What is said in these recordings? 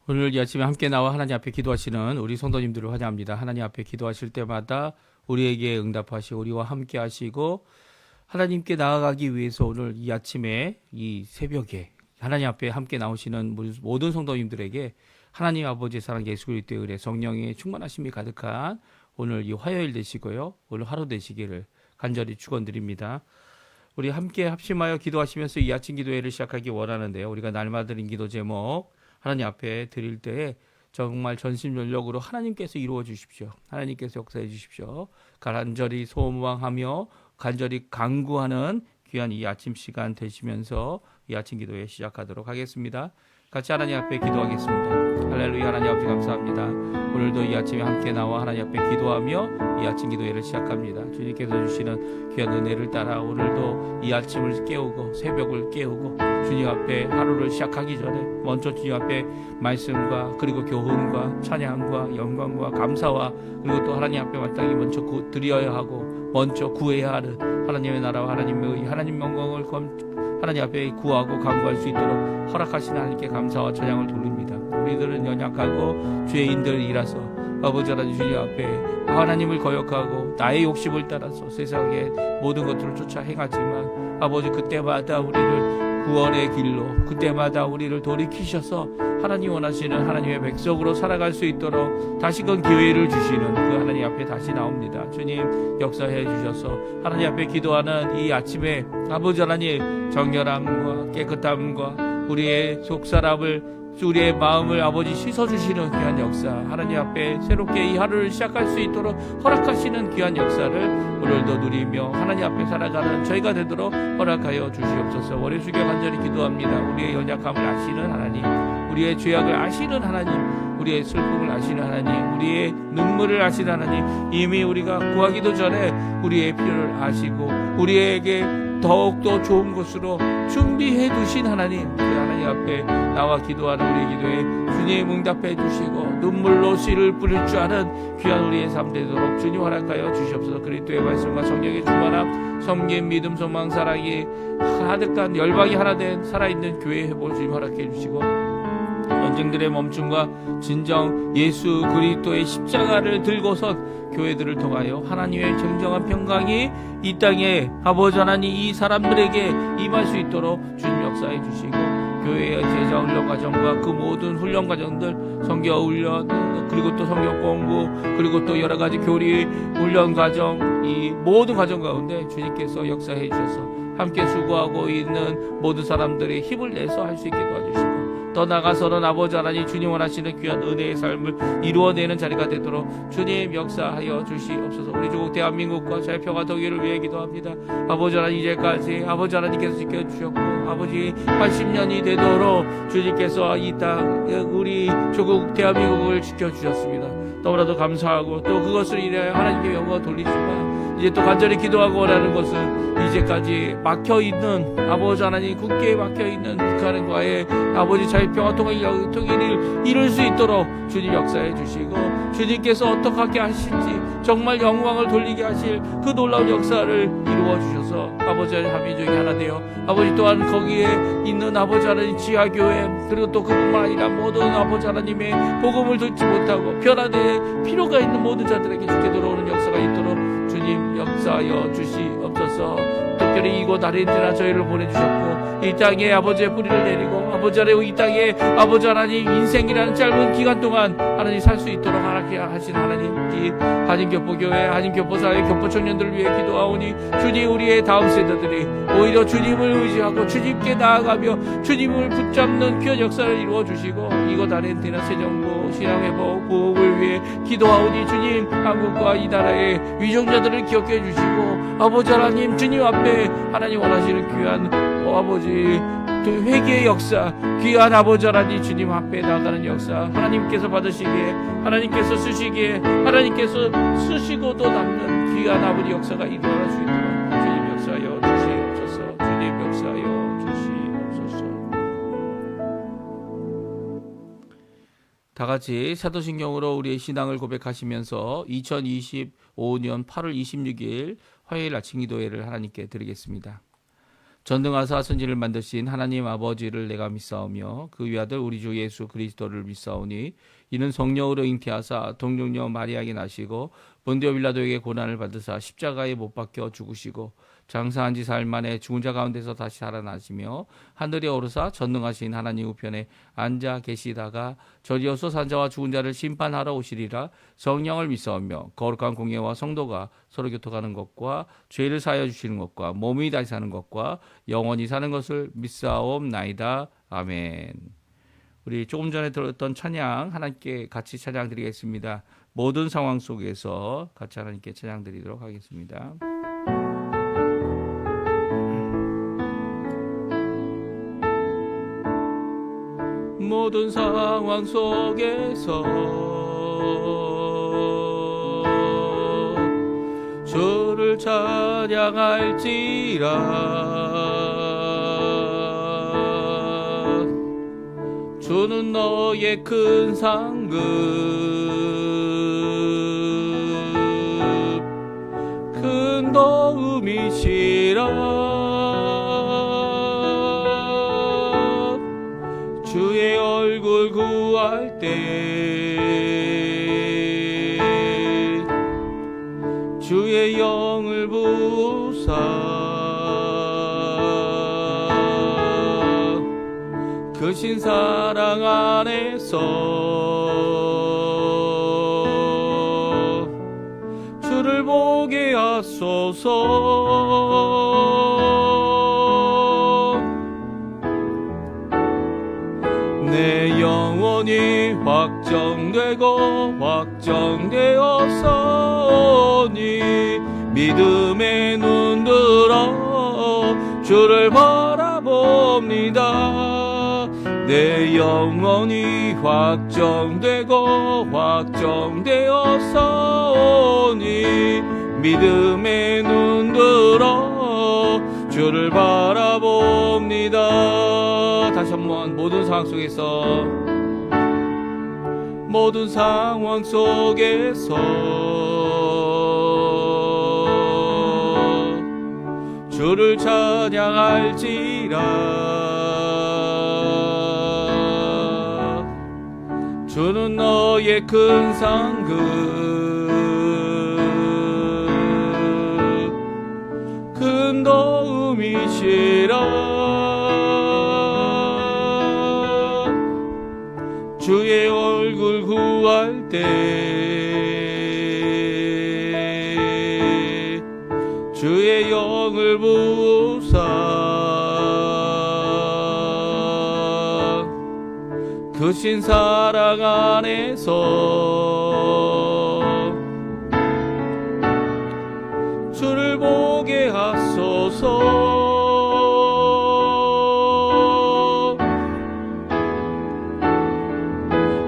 오늘 이 아침에 함께 나와 하나님 앞에 기도하시는 우리 성도님들을 환영합니다. 하나님 앞에 기도하실 때마다 우리에게 응답하시고 우리와 함께 하시고 하나님께 나아가기 위해서 오늘 이 아침에 이 새벽에 하나님 앞에 함께 나오시는 모든 성도님들에게 하나님 아버지의 사랑 예수 그리스도의 은혜 성령의 충만하심이 가득한 오늘 이 화요일 되시고요. 오늘 하루 되시기를 간절히 축원드립니다. 우리 함께 합심하여 기도하시면서 이 아침 기도회를 시작하기 원하는데요. 우리가 날마다 드린 기도 제목 하나님 앞에 드릴 때에 정말 전심전력으로 하나님께서 이루어 주십시오. 하나님께서 역사해 주십시오. 간절히 소망하며 간절히 간구하는 귀한 이 아침 시간 되시면서 이 아침 기도회 시작하도록 하겠습니다. 같이 하나님 앞에 기도하겠습니다. 할렐루야. 하나님 아버지 감사합니다. 오늘도 이 아침에 함께 나와 하나님 앞에 기도하며 이 아침 기도회를 시작합니다. 주님께서 주시는 귀한 은혜를 따라 오늘도 이 아침을 깨우고 새벽을 깨우고 주님 앞에 하루를 시작하기 전에 먼저 주님 앞에 말씀과 그리고 교훈과 찬양과 영광과 감사와 그리고 또 하나님 앞에 마땅히 먼저 드려야 하고 먼저 구해야 하는 하나님의 나라와 하나님의 하나님 영광을 하나님 앞에 구하고 간구할 수 있도록 허락하신 하나님께 감사와 찬양을 돌립니다. 우리들은 연약하고 죄인들이라서 아버지 하나님 주님 앞에 하나님을 거역하고 나의 욕심을 따라서 세상의 모든 것들을 쫓아 행하지만 아버지 그때마다 우리를 구원의 길로 그때마다 우리를 돌이키셔서 하나님 원하시는 하나님의 백성으로 살아갈 수 있도록 다시금 기회를 주시는 그 하나님 앞에 다시 나옵니다. 주님 역사해 주셔서 하나님 앞에 기도하는 이 아침에 아버지 하나님 정결함과 깨끗함과 우리의 속사람을 우리의 마음을 아버지 씻어주시는 귀한 역사 하나님 앞에 새롭게 이 하루를 시작할 수 있도록 허락하시는 귀한 역사를 오늘도 누리며 하나님 앞에 살아가는 저희가 되도록 허락하여 주시옵소서. 머리 숙여 간절히 기도합니다. 우리의 연약함을 아시는 하나님, 우리의 죄악을 아시는 하나님, 우리의 슬픔을 아시는 하나님, 우리의 눈물을 아시는 하나님, 이미 우리가 구하기도 전에 우리의 필요를 아시고 우리에게 더욱더 좋은 곳으로 준비해 두신 하나님, 그 하나님 앞에 나와 기도하는 우리 기도에 주님 응답해 주시고 눈물로 씨를 뿌릴 줄 아는 귀한 우리의 삶 되도록 주님 허락하여 주시옵소서. 그리스도의 말씀과 성령의 충만함, 섬김, 믿음, 소망, 사랑이 가득한 열방이 하나 된 살아있는 교회 회복을 주님 허락해 주시고 전쟁들의 멈춤과 진정 예수 그리스도의 십자가를 들고선 교회들을 통하여 하나님의 정정한 평강이 이 땅에 아버지 하나님 이 사람들에게 임할 수 있도록 주님 역사해 주시고 교회의 제자 훈련 과정과 그 모든 훈련 과정들 성경 훈련 그리고 또 성경 공부 그리고 또 여러 가지 교리 훈련 과정 이 모든 과정 가운데 주님께서 역사해 주셔서 함께 수고하고 있는 모든 사람들이 힘을 내서 할 수 있게 도와주시고 더 나아가서는 아버지 하나님 주님 원하시는 귀한 은혜의 삶을 이루어내는 자리가 되도록 주님 역사하여 주시옵소서. 우리 조국 대한민국과 잘 평화 통일을 위해 기도합니다. 아버지 하나님 이제까지 아버지 하나님께서 지켜주셨고 아버지 80년이 되도록 주님께서 이 땅 우리 조국 대한민국을 지켜주셨습니다. 너무나도 감사하고 또 그것을 인하여 하나님께 영광을 돌리지만 이제 또 간절히 기도하고 원하는 것은 이제까지 막혀있는 아버지 하나님 굳게 막혀있는 북한과의 아버지 자유평화 통일을 이룰 수 있도록 주님 역사해 주시고 주님께서 어떻게 하실지 정말 영광을 돌리게 하실 그 놀라운 역사를 이루어 주셔서 아버지 하나님 한민족이 하나 되어 아버지 또한 거기에 있는 아버지 하나님 지하교회 그리고 또 그뿐만 아니라 모든 아버지 하나님의 복음을 듣지 못하고 변화될 필요가 있는 모든 자들에게 주께 들어오는 역사가 있도록 주님 역사하여 주시옵소서. 특별히 이곳 아르헨티나 저희를 보내주셨고 이 땅에 아버지의 뿌리를 내리고 아버지 하나님 이 땅에 아버지 하나님 인생이라는 짧은 기간 동안 하나님 살 수 있도록 하신 하나님 이 한인교포교회 한인교포사회 교포청년들을 위해 기도하오니 주님 우리의 다음 세대들이 오히려 주님을 의지하고 주님께 나아가며 주님을 붙잡는 귀한 역사를 이루어 주시고 이곳 아르헨티나 새정부 신앙회복 보복을 위해 기도하오니 주님 한국과 이 나라의 위정자들을 기억해 주시고 아버지 하나님 주님 앞에 하나님 원하시는 귀한 아버지 또 회개의 역사 귀한 아버지 하나님 주님 앞에 나가는 역사 하나님께서 받으시기에 하나님께서 쓰시기에 하나님께서 쓰시고 또 남는 귀한 아버지 역사가 일어날 수 있도록 주님 역사하여 주시옵소서. 주님 역사하여 주시옵소서. 다같이 사도신경으로 우리의 신앙을 고백하시면서 2025년 8월 26일 화요일 아침 기도회를 하나님께 드리겠습니다. 전능하사 선지를 만드신 하나님 아버지를 내가 믿사오며 그 위아들 우리 주 예수 그리스도를 믿사오니 이는 성령으로 잉태하사 동정녀 마리아에게 나시고 본디오 빌라도에게 고난을 받으사 십자가에 못 박혀 죽으시고 장사한 지 사흘 만에 죽은 자 가운데서 다시 살아나시며 하늘에 오르사 전능하신 하나님 우편에 앉아 계시다가 저리어서 산자와 죽은 자를 심판하러 오시리라. 성령을 믿사오며 거룩한 공예와 성도가 서로 교통하는 것과 죄를 사하여 주시는 것과 몸이 다시 사는 것과 영원히 사는 것을 믿사옵나이다. 아멘. 우리 조금 전에 들었던 찬양 하나님께 같이 찬양 드리겠습니다. 모든 상황 속에서 같이 하나님께 찬양 드리도록 하겠습니다. 모든 상황 속에서 주를 찬양할지라. 주는 너의 큰 상급 큰 도움이시라. 주의 얼굴 구할 때 주의 영을 부으사 그 신사랑 안에서 주를 보게 하소서. 내 영혼이 확정되고 확정되었사오니 믿음의 눈 들어 주를 바라봅니다. 내 영혼이 확정되고 확정되었사오니 믿음의 눈 들어 주를 바라봅니다. 다시 한번 모든 상황 속에서 모든 상황 속에서 주를 찬양할지라. 주는 너의 큰 상급 큰 도움이시라. 주의 얼굴 구할 때 주의 영을 부으사 그 신사랑 안에서 주를 보게 하소서.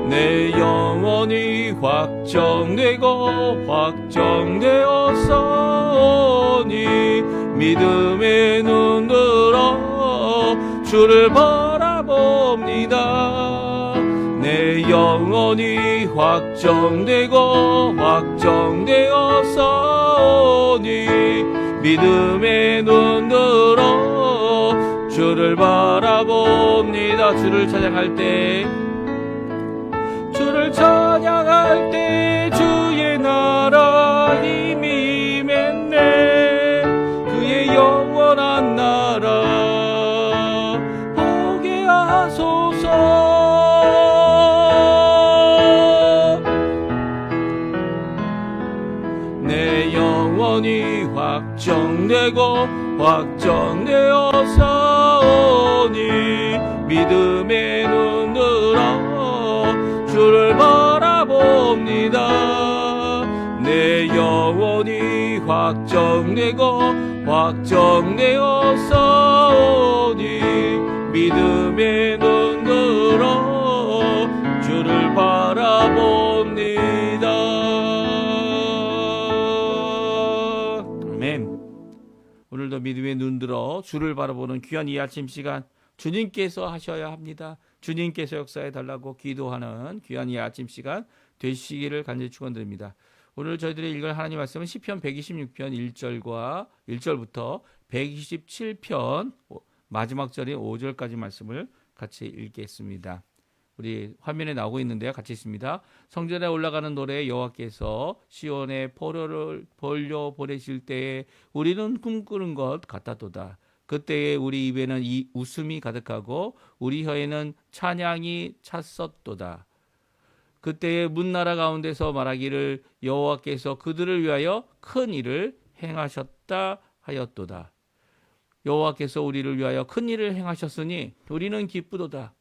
내 영혼이 확정되고 확정되었사오니 믿음의 눈 들어 주를 바라봅니다. 내 영혼이 확정되고 확정되었사오니 믿음의 눈 들어 주를 바라봅니다. 주를 찬양할 때 주를 찬양할 때 주의 나라 힘이 맺네. 그의 영원한 나라 보게 하소서. 내 영혼이 확정되고 확정되었사오니 믿음의 눈 들어 주를 바라봅니다. 내 영혼이 확정되고 확정되었사오니 믿음의 눈 들어 주를 바라봅니다. 아멘. 오늘도 믿음의 눈 들어 주를 바라보는 귀한 이 아침 시간 주님께서 하셔야 합니다. 주님께서 역사해 달라고 기도하는 귀한 이 아침 시간 되시기를 간절히 축원드립니다. 오늘 저희들이 읽을 하나님 말씀은 시편 126편 1절과 1절부터 127편 마지막 절인 5절까지 말씀을 같이 읽겠습니다. 우리 화면에 나오고 있는데요. 같이 있습니다. 성전에 올라가는 노래 여호와께서 시온에 포로를 벌려 보내실 때에 우리는 꿈꾸는 것 같았도다. 그때에 우리 입에는 이 웃음이 가득하고 우리 혀에는 찬양이 찼었도다. 그때에 문나라 가운데서 말하기를 여호와께서 그들을 위하여 큰 일을 행하셨다 하였도다. 여호와께서 우리를 위하여 큰 일을 행하셨으니 우리는 기쁘도다.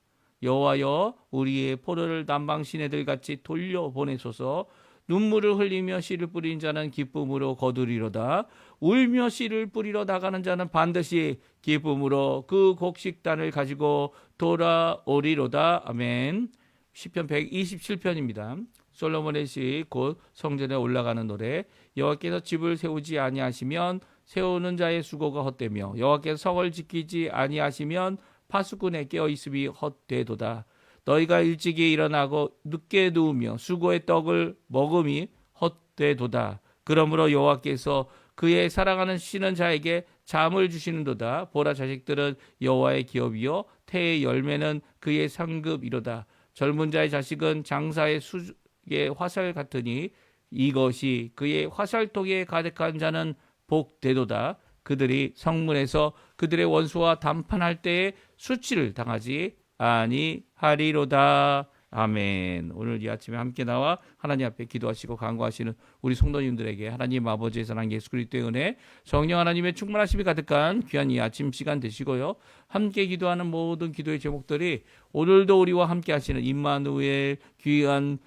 여호와여 우리의 포로를 남방 시내들 같이 돌려보내소서. 눈물을 흘리며 씨를 뿌린 자는 기쁨으로 거두리로다. 울며 씨를 뿌리러 나가는 자는 반드시 기쁨으로 그 곡식단을 가지고 돌아오리로다. 아멘. 시편 127편입니다. 솔로몬의 시 곧 성전에 올라가는 노래. 여호와께서 집을 세우지 아니하시면 세우는 자의 수고가 헛되며 여호와께서 성을 지키지 아니하시면 파수꾼의 깨어있음이 헛되도다. 너희가 일찍이 일어나고 늦게 누우며 수고의 떡을 먹음이 헛되도다. 그러므로 여호와께서 그의 사랑하는 쉬는 자에게 잠을 주시는도다. 보라 자식들은 여호와의 기업이요 태의 열매는 그의 상급이로다. 젊은 자의 자식은 장사의 수의 화살 같으니 이것이 그의 화살통에 가득한 자는 복되도다. 그들이 성문에서 그들의 원수와 담판할 때에 수치를 당하지 아니하리로다. 아멘. 오늘 이 아침에 함께 나와 하나님 앞에 기도하시고 간구하시는 우리 성도님들에게 하나님 아버지의 사랑 예수 그리스도의 은혜 성령 하나님의 충만하심이 가득한 귀한 이 아침 시간 되시고요. 함께 기도하는 모든 기도의 제목들이 오늘도 우리와 함께 하시는 임마누엘 귀한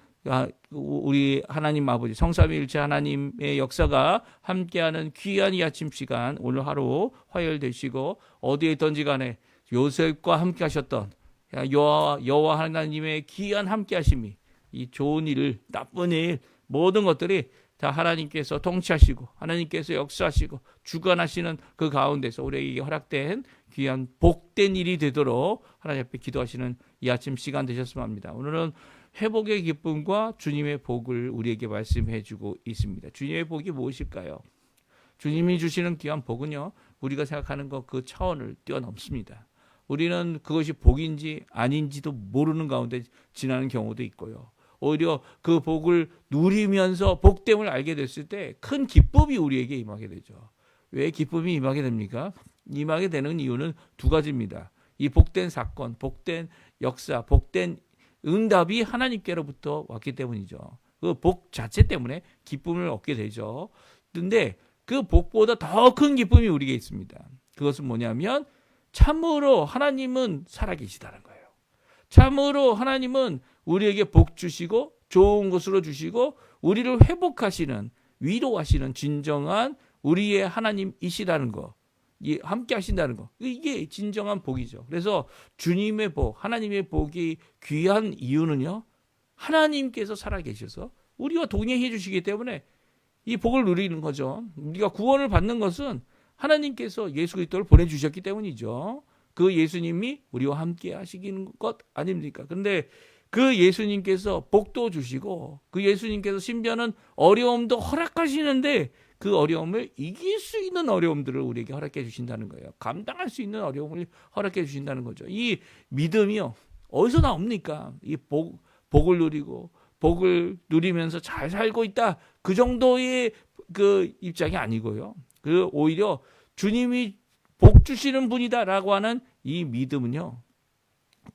우리 하나님 아버지 성삼위일체 하나님의 역사가 함께하는 귀한 이 아침 시간 오늘 하루 화요일 되시고 어디에 있든지 간에 요셉과 함께 하셨던 여호와 하나님의 귀한 함께 하심이 이 좋은 일 나쁜 일 모든 것들이 다 하나님께서 통치하시고 하나님께서 역사하시고 주관하시는 그 가운데서 우리에게 허락된 귀한 복된 일이 되도록 하나님 앞에 기도하시는 이 아침 시간 되셨으면 합니다. 오늘은 회복의 기쁨과 주님의 복을 우리에게 말씀해 주고 있습니다. 주님의 복이 무엇일까요? 주님이 주시는 귀한 복은요, 우리가 생각하는 것 그 차원을 뛰어넘습니다. 우리는 그것이 복인지 아닌지도 모르는 가운데 지나는 경우도 있고요. 오히려 그 복을 누리면서 복됨을 알게 됐을 때 큰 기쁨이 우리에게 임하게 되죠. 왜 기쁨이 임하게 됩니까? 임하게 되는 이유는 두 가지입니다. 이 복된 사건, 복된 역사, 복된 응답이 하나님께로부터 왔기 때문이죠. 그 복 자체 때문에 기쁨을 얻게 되죠. 그런데 그 복보다 더 큰 기쁨이 우리에게 있습니다. 그것은 뭐냐면 참으로 하나님은 살아계시다는 거예요. 참으로 하나님은 우리에게 복 주시고 좋은 것으로 주시고 우리를 회복하시는 위로하시는 진정한 우리의 하나님이시라는 거, 함께 하신다는 거, 이게 진정한 복이죠. 그래서 주님의 복, 하나님의 복이 귀한 이유는요, 하나님께서 살아계셔서 우리와 동행해 주시기 때문에 이 복을 누리는 거죠. 우리가 구원을 받는 것은 하나님께서 예수 그리스도를 보내주셨기 때문이죠. 그 예수님이 우리와 함께 하시는 것 아닙니까? 그런데 그 예수님께서 복도 주시고 그 예수님께서 심지어는 어려움도 허락하시는데 그 어려움을 이길 수 있는 어려움들을 우리에게 허락해 주신다는 거예요. 감당할 수 있는 어려움을 허락해 주신다는 거죠. 이 믿음이요, 어디서 나옵니까? 이 복을 누리고 복을 누리면서 잘 살고 있다, 그 정도의 그 입장이 아니고요. 그 오히려 주님이 복 주시는 분이다라고 하는 이 믿음은요,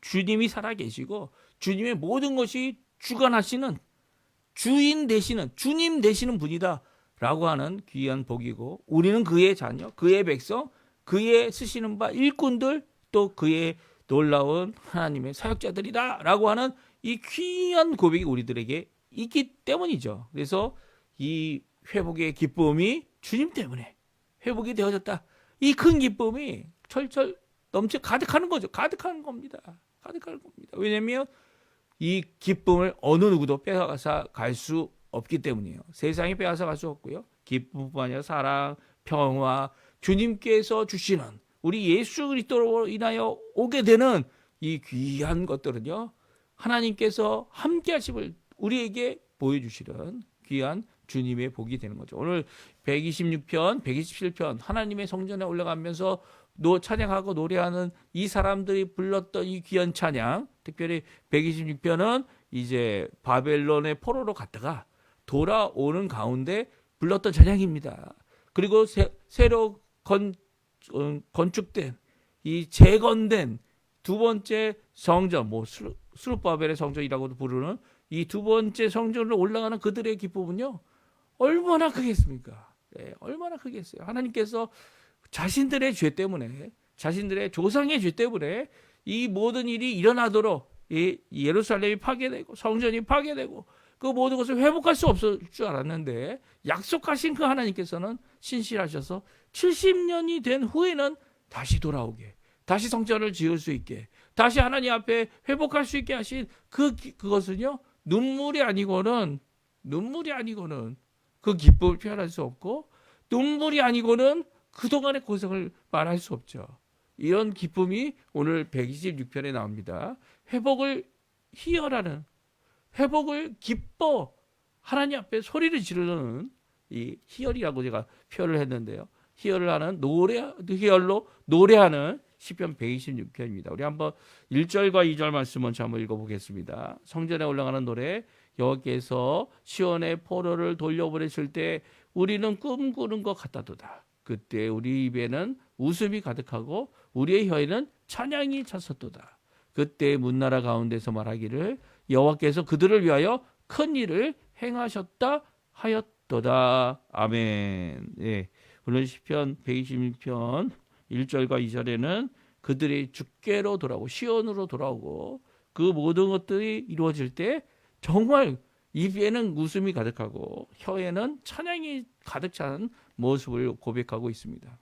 주님이 살아계시고 주님의 모든 것이 주관하시는 주인 되시는 주님 되시는 분이다라고 하는 귀한 복이고, 우리는 그의 자녀, 그의 백성, 그의 쓰시는 바 일꾼들, 또 그의 놀라운 하나님의 사역자들이다라고 하는 이 귀한 고백이 우리들에게 있기 때문이죠. 그래서 이 회복의 기쁨이 주님 때문에 회복이 되어졌다. 이 큰 기쁨이 철철 넘쳐 가득하는 거죠. 가득한 겁니다. 가득한 겁니다. 왜냐하면 이 기쁨을 어느 누구도 빼앗아 갈 수 없기 때문이에요. 세상이 빼앗아 갈 수 없고요. 기쁨뿐만 아니라 사랑, 평화, 주님께서 주시는 우리 예수 그리스도로 인하여 오게 되는 이 귀한 것들은요, 하나님께서 함께 하심을 우리에게 보여주시는 귀한 주님의 복이 되는 거죠. 오늘 126편, 127편 하나님의 성전에 올라가면서 찬양하고 노래하는 이 사람들이 불렀던 이 귀한 찬양, 특별히 126편은 이제 바벨론의 포로로 갔다가 돌아오는 가운데 불렀던 찬양입니다. 그리고 새로 건축된 이 재건된 두 번째 성전, 스룹바벨의 성전이라고도 부르는 이 두 번째 성전으로 올라가는 그들의 기쁨은요, 얼마나 크겠습니까? 네, 얼마나 크겠어요. 하나님께서 자신들의 죄 때문에, 자신들의 조상의 죄 때문에 이 모든 일이 일어나도록 이 예루살렘이 파괴되고 성전이 파괴되고 그 모든 것을 회복할 수 없을 줄 알았는데, 약속하신 그 하나님께서는 신실하셔서 70년이 된 후에는 다시 돌아오게, 다시 성전을 지을 수 있게, 다시 하나님 앞에 회복할 수 있게 하신 그것은요, 눈물이 아니고는 그 기쁨을 표현할 수 없고, 눈물이 아니고는 그동안의 고생을 말할 수 없죠. 이런 기쁨이 오늘 126편에 나옵니다. 회복을 희열하는, 회복을 기뻐 하나님 앞에 소리를 지르는 이 희열이라고 제가 표현을 했는데요. 희열을 하는 희열로 노래하는 시편 126편입니다. 우리 한번 1절과 2절 말씀 먼저 한번 읽어보겠습니다. 성전에 올라가는 노래. 여호와께서 시온의 포로를 돌려보내실 때 우리는 꿈꾸는 것 같다도다. 그때 우리 입에는 웃음이 가득하고 우리의 혀에는 찬양이 찼었도다. 그때 문나라 가운데서 말하기를 여호와께서 그들을 위하여 큰 일을 행하셨다 하였도다. 아멘. 예. 오늘 시편 126편 1절과 2절에는 그들이 주께로 돌아오고 시온으로 돌아오고 그 모든 것들이 이루어질 때 정말 입에는 웃음이 가득하고 혀에는 찬양이 가득 찬 모습을 고백하고 있습니다.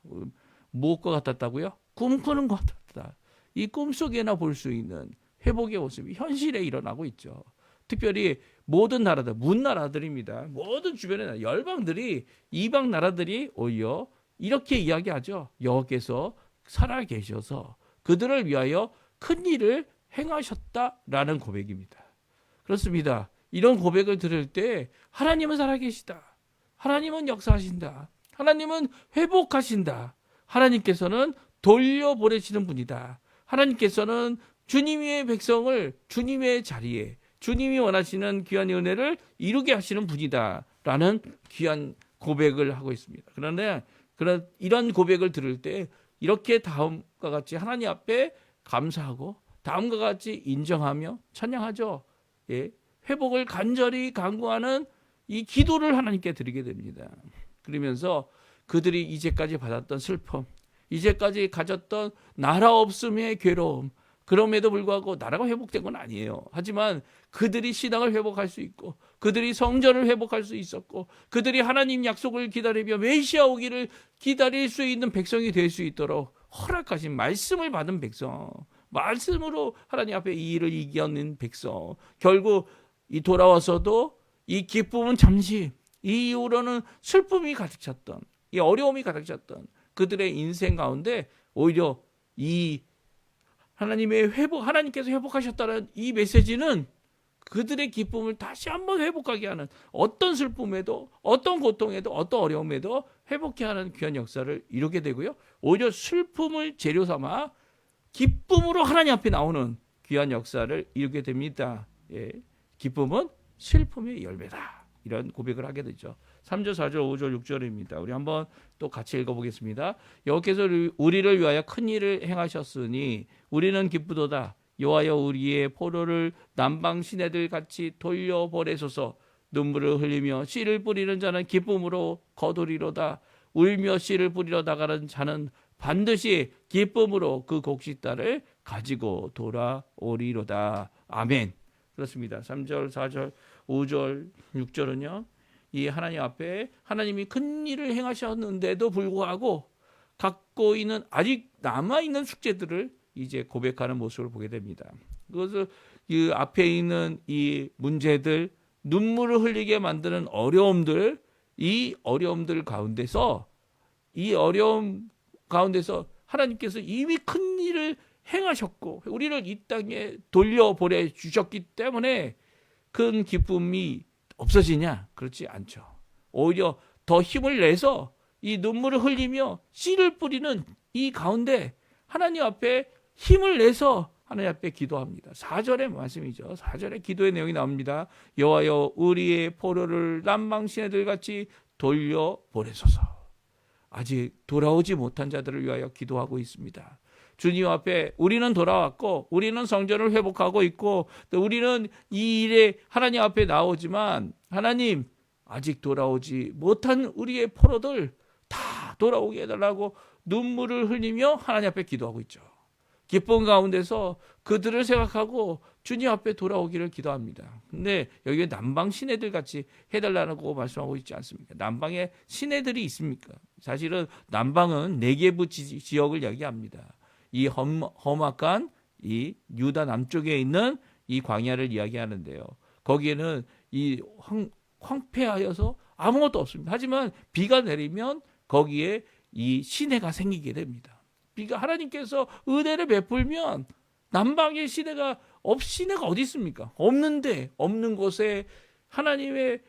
무엇과 같았다고요? 꿈꾸는 것 같았다. 이 꿈속에나 볼 수 있는 회복의 모습이 현실에 일어나고 있죠. 특별히 모든 나라들, 문나라들입니다. 모든 주변의 나라, 열방들이, 이방 나라들이 오히려 이렇게 이야기하죠. 여호와께서 살아계셔서 그들을 위하여 큰 일을 행하셨다라는 고백입니다. 그렇습니다. 이런 고백을 들을 때 하나님은 살아계시다. 하나님은 역사하신다. 하나님은 회복하신다. 하나님께서는 돌려보내시는 분이다. 하나님께서는 주님의 백성을 주님의 자리에, 주님이 원하시는 귀한 은혜를 이루게 하시는 분이다 라는 귀한 고백을 하고 있습니다. 그런데 이런 고백을 들을 때 이렇게 다음과 같이 하나님 앞에 감사하고 다음과 같이 인정하며 찬양하죠. 예, 회복을 간절히 간구하는 이 기도를 하나님께 드리게 됩니다. 그러면서 그들이 이제까지 받았던 슬픔, 이제까지 가졌던 나라 없음의 괴로움, 그럼에도 불구하고 나라가 회복된 건 아니에요. 하지만 그들이 신앙을 회복할 수 있고 그들이 성전을 회복할 수 있었고 그들이 하나님 약속을 기다리며 메시아 오기를 기다릴 수 있는 백성이 될 수 있도록 허락하신 말씀을 받은 백성, 말씀으로 하나님 앞에 이 일을 이겨낸 백성, 결국 이 돌아와서도 이 기쁨은 잠시, 이 이후로는 슬픔이 가득 찼던, 이 어려움이 가득 찼던 그들의 인생 가운데 오히려 이 하나님의 하나님께서 회복하셨다는 이 메시지는 그들의 기쁨을 다시 한번 회복하게 하는, 어떤 슬픔에도 어떤 고통에도 어떤 어려움에도 회복케 하는 귀한 역사를 이루게 되고요. 오히려 슬픔을 재료 삼아 기쁨으로 하나님 앞에 나오는 귀한 역사를 이루게 됩니다. 예. 기쁨은 슬픔의 열매다. 이런 고백을 하게 되죠. 3절, 4절, 5절, 6절입니다. 우리 한번 또 같이 읽어보겠습니다. 여호와께서 우리를 위하여 큰 일을 행하셨으니 우리는 기쁘도다. 여호와여 우리의 포로를 남방 시내들 같이 돌려보내소서. 눈물을 흘리며 씨를 뿌리는 자는 기쁨으로 거두리로다. 울며 씨를 뿌리러 나가는 자는 반드시 기쁨으로 그 곡식단을 가지고 돌아오리로다. 아멘. 그렇습니다. 3절, 4절, 5절, 6절은요. 이 하나님 앞에 하나님이 큰 일을 행하셨는데도 불구하고 갖고 있는 아직 남아있는 숙제들을 이제 고백하는 모습을 보게 됩니다. 그것을 이 앞에 있는 이 문제들, 눈물을 흘리게 만드는 어려움들, 이 어려움들 가운데서 하나님께서 이미 큰 일을 행하셨고 우리를 이 땅에 돌려보내 주셨기 때문에 큰 기쁨이 없어지냐? 그렇지 않죠. 오히려 더 힘을 내서 이 눈물을 흘리며 씨를 뿌리는 이 가운데 하나님 앞에 힘을 내서 하나님 앞에 기도합니다. 4절의 말씀이죠. 4절의 기도의 내용이 나옵니다. 여호와여 우리의 포로를 남방 시내들 같이 돌려보내소서. 아직 돌아오지 못한 자들을 위하여 기도하고 있습니다. 주님 앞에 우리는 돌아왔고 우리는 성전을 회복하고 있고 또 우리는 이 일에 하나님 앞에 나오지만 하나님 아직 돌아오지 못한 우리의 포로들 다 돌아오게 해달라고 눈물을 흘리며 하나님 앞에 기도하고 있죠. 기쁨 가운데서 그들을 생각하고 주님 앞에 돌아오기를 기도합니다. 근데 여기에 남방 시내들 같이 해달라고 말씀하고 있지 않습니까? 남방에 시내들이 있습니까? 사실은 남방은 네게부 지역을 이야기합니다. 이 험악한 이 유다 남쪽에 있는 이 광야를 이야기하는데요. 거기에는 이 황폐하여서 아무것도 없습니다. 하지만 비가 내리면 거기에 이 시내가 생기게 됩니다. 비가 하나님께서 은혜를 베풀면 남방의 시내가 어디 있습니까? 없는데 없는 곳에 하나님의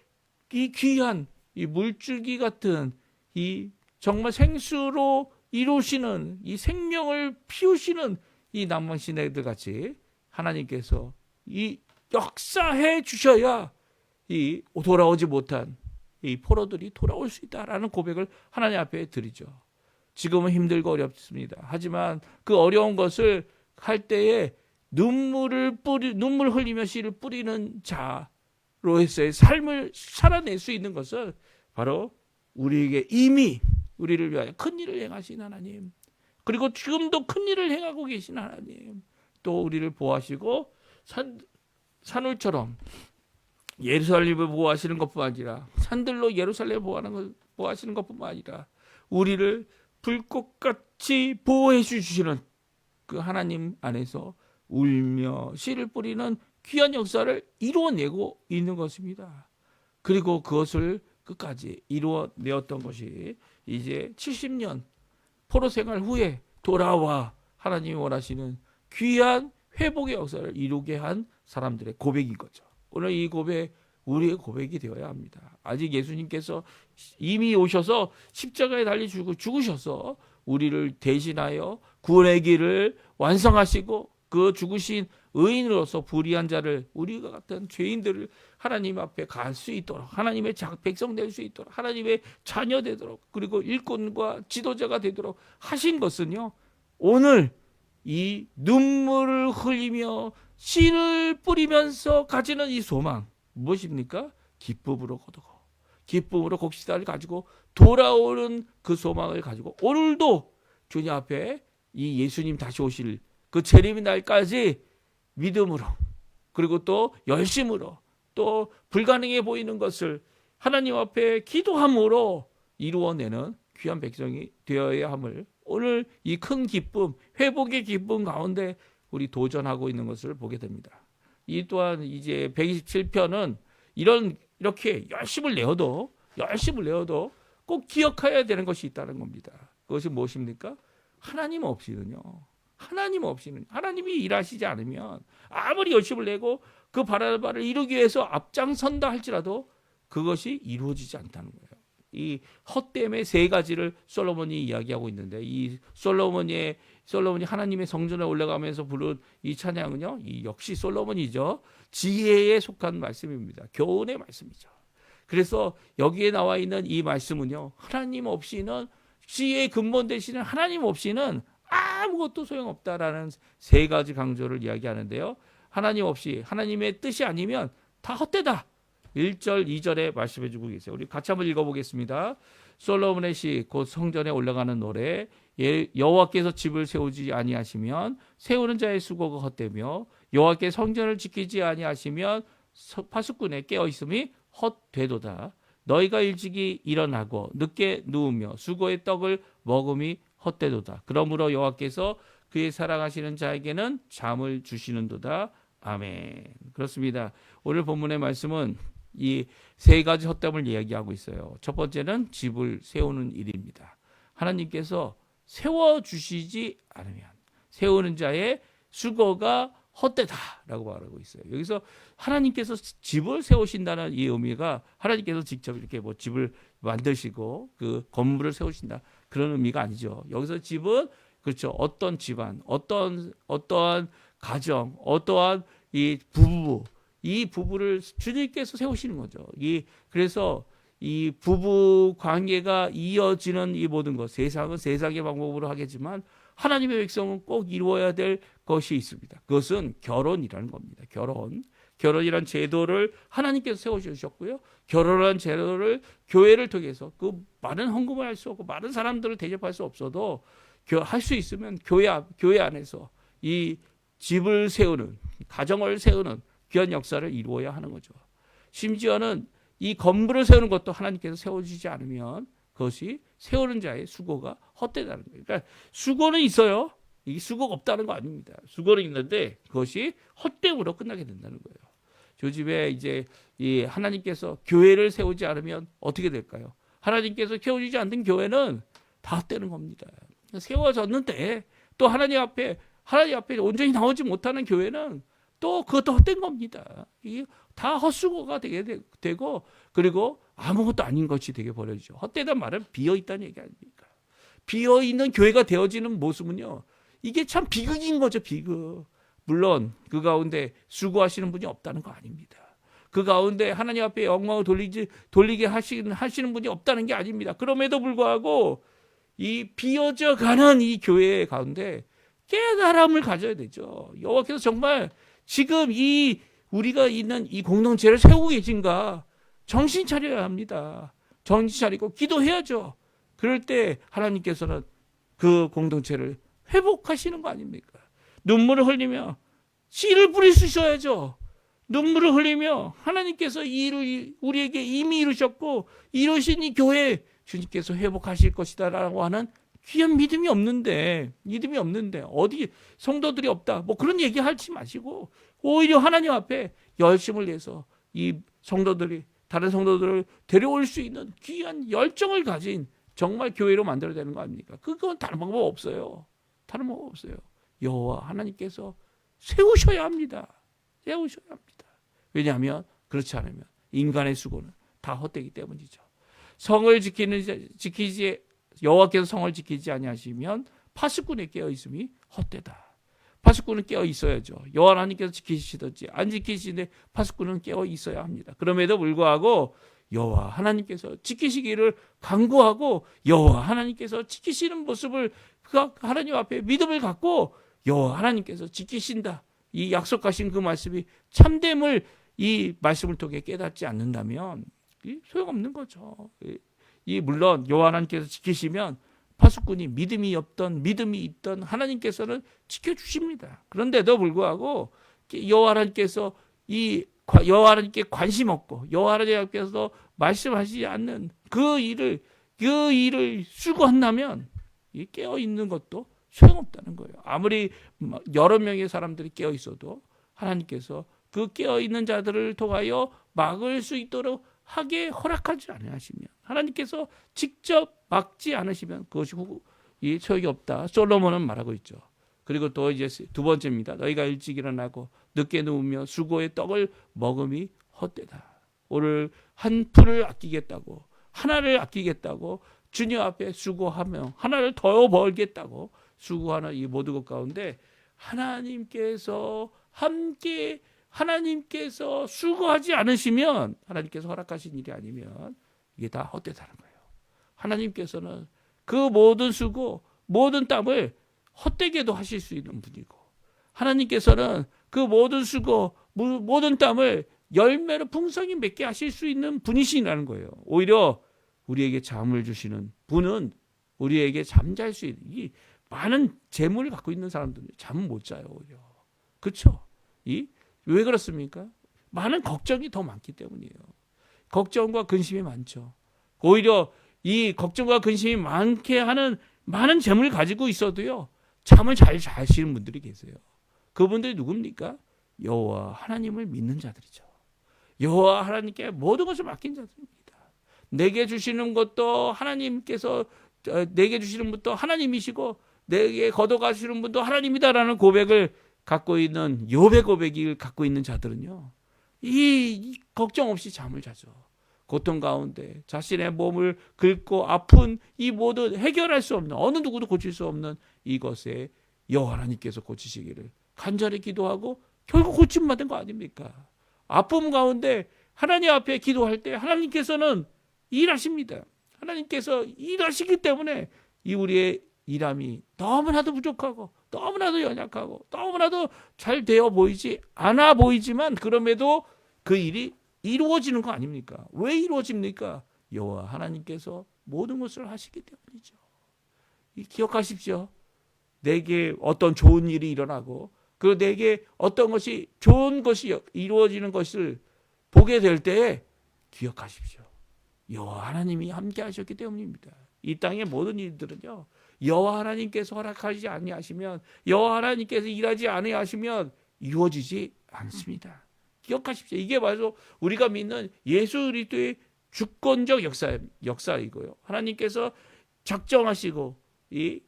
이 귀한 이 물줄기 같은 이 정말 생수로 이루시는 이 생명을 피우시는 이 남방 시내들 같이 하나님께서 이 역사해 주셔야 이 돌아오지 못한 이 포로들이 돌아올 수 있다라는 고백을 하나님 앞에 드리죠. 지금은 힘들고 어렵습니다. 하지만 그 어려운 것을 할 때에 눈물 흘리며 씨를 뿌리는 자로서의 삶을 살아낼 수 있는 것은 바로 우리에게 이미 우리를 위하여 큰 일을 행하신 하나님, 그리고 지금도 큰 일을 행하고 계신 하나님, 또 우리를 보호하시고 산울처럼 예루살렘을 보호하시는 것뿐만 아니라 산들로 예루살렘을 보호하시는 것뿐만 아니라 우리를 불꽃같이 보호해 주시는 그 하나님 안에서 울며 씨를 뿌리는 귀한 역사를 이루어내고 있는 것입니다. 그리고 그것을 끝까지 이루어내었던 것이 이제 70년 포로 생활 후에 돌아와 하나님이 원하시는 귀한 회복의 역사를 이루게 한 사람들의 고백인 거죠. 오늘 이 고백, 우리의 고백이 되어야 합니다. 아직 예수님께서 이미 오셔서 십자가에 달리 죽으셔서 우리를 대신하여 구원의 길을 완성하시고 그 죽으신 의인으로서 불의한 자를, 우리가 같은 죄인들을 하나님 앞에 갈 수 있도록, 하나님의 백성 될 수 있도록, 하나님의 자녀 되도록, 그리고 일꾼과 지도자가 되도록 하신 것은요, 오늘 이 눈물을 흘리며 씨를 뿌리면서 가지는 이 소망, 무엇입니까? 기쁨으로 거두고 기쁨으로 곡식단을 가지고 돌아오는 그 소망을 가지고 오늘도 주님 앞에 이 예수님 다시 오실 그 재림의 날까지 믿음으로, 그리고 또 열심으로, 또 불가능해 보이는 것을 하나님 앞에 기도함으로 이루어내는 귀한 백성이 되어야 함을 오늘 이 큰 기쁨, 회복의 기쁨 가운데 우리 도전하고 있는 것을 보게 됩니다. 이 또한 이제 127편은 이렇게 열심을 내어도 꼭 기억해야 되는 것이 있다는 겁니다. 그것이 무엇입니까? 하나님 없이는요. 하나님이 일하시지 않으면 아무리 열심을 내고 그 바라는 바를 이루기 위해서 앞장선다 할지라도 그것이 이루어지지 않다는 거예요. 이 헛됨의 세 가지를 솔로몬이 이야기하고 있는데, 이 솔로몬이 하나님의 성전에 올라가면서 부른 이 찬양은요, 이 역시 솔로몬이죠. 지혜에 속한 말씀입니다. 교훈의 말씀이죠. 그래서 여기에 나와 있는 이 말씀은요, 하나님 없이는, 지혜의 근본 되시는 하나님 없이는 아무것도 소용없다라는 세 가지 강조를 이야기하는데요. 하나님 없이, 하나님의 뜻이 아니면 다 헛되다. 1절, 2절에 말씀해 주고 계세요. 우리 같이 한번 읽어보겠습니다. 솔로몬의 시, 곧 성전에 올라가는 노래. 여호와께서 집을 세우지 아니하시면 세우는 자의 수고가 헛되며, 여호와께 성전을 지키지 아니하시면 파수꾼의 깨어있음이 헛되도다. 너희가 일찍이 일어나고 늦게 누우며 수고의 떡을 먹음이 헛되도다. 그러므로 여호와께서 그의 사랑하시는 자에게는 잠을 주시는도다. 아멘. 그렇습니다. 오늘 본문의 말씀은 이 세 가지 헛됨을 이야기하고 있어요. 첫 번째는 집을 세우는 일입니다. 하나님께서 세워주시지 않으면 세우는 자의 수고가 헛되다라고 말하고 있어요. 여기서 하나님께서 집을 세우신다는 이 의미가 하나님께서 직접 이렇게 뭐 집을 만드시고 그 건물을 세우신다 그런 의미가 아니죠. 여기서 집은 그렇죠. 어떤 집안, 어떠한 가정, 어떠한 이 부부, 이 부부를 주님께서 세우시는 거죠. 그래서 이 부부 관계가 이어지는 이 모든 것, 세상은 세상의 방법으로 하겠지만 하나님의 백성은 꼭 이루어야 될 것이 있습니다. 그것은 결혼이라는 겁니다. 결혼이란 제도를 하나님께서 세워주셨고요. 결혼이란 제도를 교회를 통해서 그 많은 헌금을 할 수 없고 많은 사람들을 대접할 수 없어도 할 수 있으면 교회 안에서 이 집을 세우는, 가정을 세우는 귀한 역사를 이루어야 하는 거죠. 심지어는 이 건물을 세우는 것도 하나님께서 세워주지 않으면 그것이 세우는 자의 수고가 헛되다는 거예요. 그러니까 수고는 있어요. 이게 수고가 없다는 거 아닙니다. 수고는 있는데 그것이 헛됨으로 끝나게 된다는 거예요. 요즘에 이제 이 하나님께서 교회를 세우지 않으면 어떻게 될까요? 하나님께서 세워주지 않는 교회는 다 헛되는 겁니다. 세워졌는데 또 하나님 앞에 온전히 나오지 못하는 교회는 또 그것도 헛된 겁니다. 이게 다 헛수고가 되고 그리고 아무것도 아닌 것이 되게 버려지죠. 헛되다는 말은 비어있다는 얘기 아닙니까? 비어있는 교회가 되어지는 모습은요. 이게 참 비극인 거죠. 비극. 물론 그 가운데 수고하시는 분이 없다는 거 아닙니다. 그 가운데 하나님 앞에 영광을 돌리게 하시는 분이 없다는 게 아닙니다. 그럼에도 불구하고 이 비어져 가는 이 교회 가운데 깨달음을 가져야 되죠. 여호와께서 정말 지금 우리가 있는 이 공동체를 세우고 계신가 정신 차려야 합니다. 정신 차리고 기도해야죠. 그럴 때 하나님께서는 그 공동체를 회복하시는 거 아닙니까? 눈물을 흘리며 씨를 뿌릴 수 있어야죠. 눈물을 흘리며 하나님께서 이 일을 우리에게 이미 이루셨고 이루신 이 교회 주님께서 회복하실 것이다라고 하는 귀한 믿음이 없는데 어디 성도들이 없다 뭐 그런 얘기 하지 마시고 오히려 하나님 앞에 열심을 내서 이 성도들이 다른 성도들을 데려올 수 있는 귀한 열정을 가진 정말 교회로 만들어야 되는 거 아닙니까? 그건 다른 방법 없어요. 다른 방법 없어요. 여호와 하나님께서 세우셔야 합니다. 왜냐하면 그렇지 않으면 인간의 수고는 다 헛되기 때문이죠. 여호와께서 성을 지키지 아니하시면 파수꾼이 깨어 있음이 헛되다. 파수꾼은 깨어 있어야죠. 여호와 하나님께서 지키시든지 안 지키시는데 파수꾼은 깨어 있어야 합니다. 그럼에도 불구하고 여호와 하나님께서 지키시기를 간구하고 여호와 하나님께서 지키시는 모습을 하나님 앞에 믿음을 갖고 여호와 하나님께서 지키신다. 이 약속하신 그 말씀이 참됨을 이 말씀을 통해 깨닫지 않는다면 소용없는 거죠. 물론 여호와 하나님께서 지키시면 파수꾼이 믿음이 있던 하나님께서는 지켜주십니다. 그런데도 불구하고 여호와 하나님께서 여호와 하나님께 관심 없고 여호와 하나님께서 말씀하시지 않는 그 일을 수고한다면 깨어 있는 것도 소용없다는 거예요. 아무리 여러 명의 사람들이 깨어 있어도 하나님께서 그 깨어 있는 자들을 통하여 막을 수 있도록 하게 허락하지 않으시면 하나님께서 직접 막지 않으시면 그것이 소용이 없다. 솔로몬은 말하고 있죠. 그리고 또 이제 두 번째입니다. 너희가 일찍 일어나고 늦게 누우며 수고의 떡을 먹음이 헛되다. 오늘 한 풀을 아끼겠다고 하나를 아끼겠다고 주님 앞에 수고하며 하나를 더 벌겠다고 수고하는 이 모든 것 가운데 하나님께서 수고하지 않으시면 하나님께서 허락하신 일이 아니면 이게 다 헛되다는 거예요. 하나님께서는 그 모든 수고, 모든 땀을 헛되게도 하실 수 있는 분이고 하나님께서는 그 모든 수고, 모든 땀을 열매로 풍성히 맺게 하실 수 있는 분이시라는 거예요. 오히려 우리에게 잠을 주시는 분은 우리에게 잠잘 수 있는 이 많은 재물을 갖고 있는 사람들은 잠을 못 자요. 오히려. 그렇죠? 왜 그렇습니까? 많은 걱정이 더 많기 때문이에요. 걱정과 근심이 많죠. 오히려 이 걱정과 근심이 많게 하는 많은 재물을 가지고 있어도요. 잠을 잘 자시는 분들이 계세요. 그분들이 누굽니까? 여호와 하나님을 믿는 자들이죠. 여호와 하나님께 모든 것을 맡긴 자들입니다. 내게 주시는 것도 하나님께서 내게 주시는 분도 하나님이시고 내게 걷어가시는 분도 하나님이다라는 고백을 갖고 있는 욥의 고백을 갖고 있는 자들은요, 이 걱정 없이 잠을 자죠. 고통 가운데 자신의 몸을 긁고 아픈 이 모든 해결할 수 없는, 어느 누구도 고칠 수 없는 이것에 여호와 하나님께서 고치시기를 간절히 기도하고 결국 고침 받은 거 아닙니까? 아픔 가운데 하나님 앞에 기도할 때 하나님께서는 일하십니다. 하나님께서 일하시기 때문에 이 우리의 일함이 너무나도 부족하고 너무나도 연약하고 너무나도 잘 되어 보이지 않아 보이지만, 그럼에도 그 일이 이루어지는 거 아닙니까? 왜 이루어집니까? 여호와 하나님께서 모든 것을 하시기 때문이죠. 기억하십시오. 내게 어떤 좋은 일이 일어나고 그리고 내게 어떤 것이 좋은 것이 이루어지는 것을 보게 될 때에 기억하십시오. 여호와 하나님이 함께 하셨기 때문입니다. 이 땅의 모든 일들은요, 여호와 하나님께서 허락하지 아니하시면, 여호와 하나님께서 일하지 아니하시면 이루어지지 않습니다. 기억하십시오. 이게 바로 우리가 믿는 예수 그리스도의 주권적 역사이고요. 하나님께서 작정하시고, 이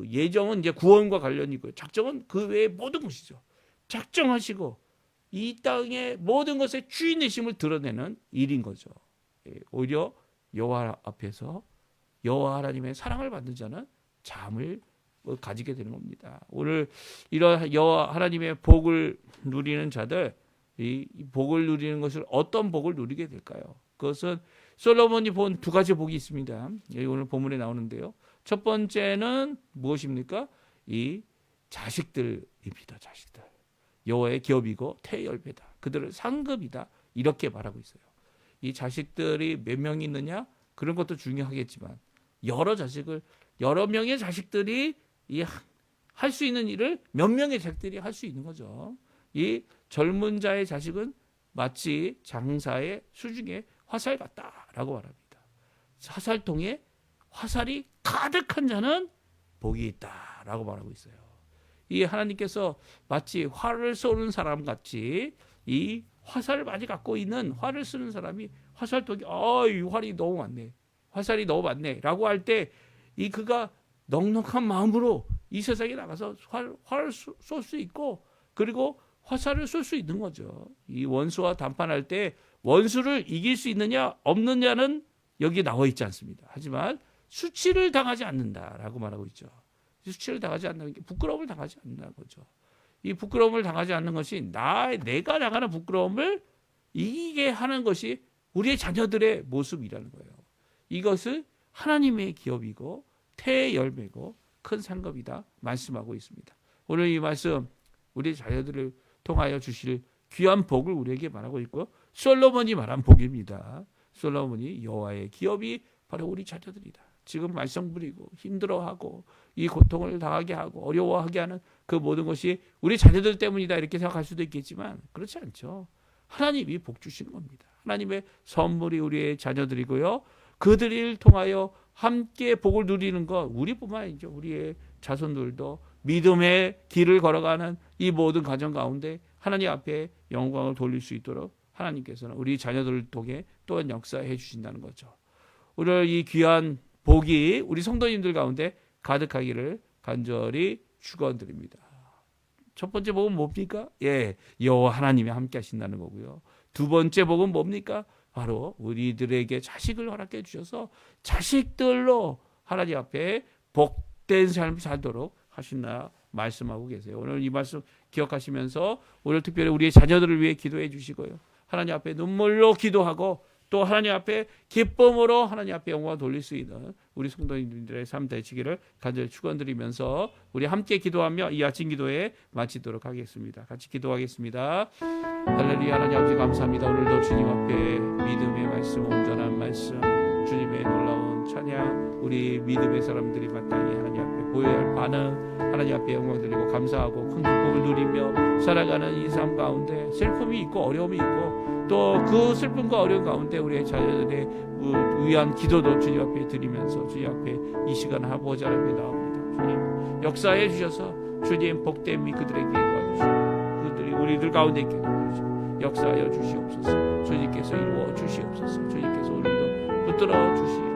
예정은 이제 구원과 관련이고요. 작정은 그 외의 모든 것이죠. 작정하시고 이 땅의 모든 것의 주인이심을 드러내는 일인 거죠. 오히려 여호와 앞에서 여호와 하나님의 사랑을 받는 자는 잠을 가지게 되는 겁니다. 오늘 이런 여호와 하나님의 복을 누리는 자들, 이 복을 누리는 것을 어떤 복을 누리게 될까요? 그것은 솔로몬이 본 두 가지 복이 있습니다. 여기 오늘 본문에 나오는데요. 첫 번째는 무엇입니까? 이 자식들입니다. 자식들. 여호와의 기업이고 태열배다. 그들을 상급이다. 이렇게 말하고 있어요. 이 자식들이 몇 명 있느냐? 그런 것도 중요하겠지만 여러 명의 자식들이 할 수 있는 일을 몇 명의 자식들이 할 수 있는 거죠. 이 젊은 자의 자식은 마치 장사의 수중에 화살 같다라고 말합니다. 화살통에 화살이 가득한 자는 복이 있다라고 말하고 있어요. 이 하나님께서 마치 활을 쏘는 사람 같이 이 화살을 많이 갖고 있는, 활을 쓰는 사람이 화살통에 이 활이 너무 많네, 화살이 너무 많네라고 할 때 이 그가 넉넉한 마음으로 이 세상에 나가서 활을 쏠 수 있고, 그리고 화살을 쏠 수 있는 거죠. 이 원수와 담판할 때 원수를 이길 수 있느냐 없느냐는 여기 나와 있지 않습니다. 하지만 수치를 당하지 않는다라고 말하고 있죠. 수치를 당하지 않는 게 부끄러움을 당하지 않는다는 거죠. 이 부끄러움을 당하지 않는 것이 내가 당하는 부끄러움을 이기게 하는 것이 우리의 자녀들의 모습이라는 거예요. 이것을 하나님의 기업이고 태의 열매고 큰 상급이다 말씀하고 있습니다. 오늘 이 말씀 우리 자녀들을 통하여 주실 귀한 복을 우리에게 말하고 있고, 솔로몬이 말한 복입니다. 솔로몬이 여호와의 기업이 바로 우리 자녀들이다. 지금 말썽 부리고 힘들어하고 이 고통을 당하게 하고 어려워하게 하는 그 모든 것이 우리 자녀들 때문이다 이렇게 생각할 수도 있겠지만 그렇지 않죠. 하나님이 복 주시는 겁니다. 하나님의 선물이 우리의 자녀들이고요. 그들을 통하여 함께 복을 누리는 것, 우리뿐만 아니죠. 우리의 자손들도 믿음의 길을 걸어가는 이 모든 가정 가운데 하나님 앞에 영광을 돌릴 수 있도록 하나님께서는 우리 자녀들을 통해 또한 역사해 주신다는 거죠. 오늘 이 귀한 복이 우리 성도님들 가운데 가득하기를 간절히 축원드립니다. 첫 번째 복은 뭡니까? 여호와 하나님이 함께 하신다는 거고요. 두 번째 복은 뭡니까? 바로 우리들에게 자식을 허락해 주셔서 자식들로 하나님 앞에 복된 삶을 살도록 하신다 말씀하고 계세요. 오늘 이 말씀 기억하시면서 오늘 특별히 우리의 자녀들을 위해 기도해 주시고요. 하나님 앞에 눈물로 기도하고 또 하나님 앞에 기쁨으로 하나님 앞에 영광을 돌릴 수 있는 우리 성도님들의 삶 되시기를 간절히 축원드리면서 우리 함께 기도하며 이 아침 기도에 마치도록 하겠습니다. 같이 기도하겠습니다. 할렐루야. 하나님 아버지 감사합니다. 오늘도 주님 앞에 믿음의 말씀, 온전한 말씀, 주님의 놀라운 찬양, 우리 믿음의 사람들이 마땅히 하나님 앞에 보여야 할 반응, 하나님 앞에 영광 드리고 감사하고 큰 기쁨을 누리며 살아가는 이 삶 가운데 슬픔이 있고 어려움이 있고 또 그 슬픔과 어려움 가운데 우리의 자녀들의 위한 기도도 주님 앞에 드리면서 주님 앞에 이 시간 아버지 앞에 나옵니다. 주님 역사해 주셔서 주님 복됨이 그들에게 도와주시고 그들이 우리들 가운데 있게 도와주시고 역사하여 주시옵소서. 주님께서 이루어 주시옵소서. 주님께서 오늘도 붙들어 주시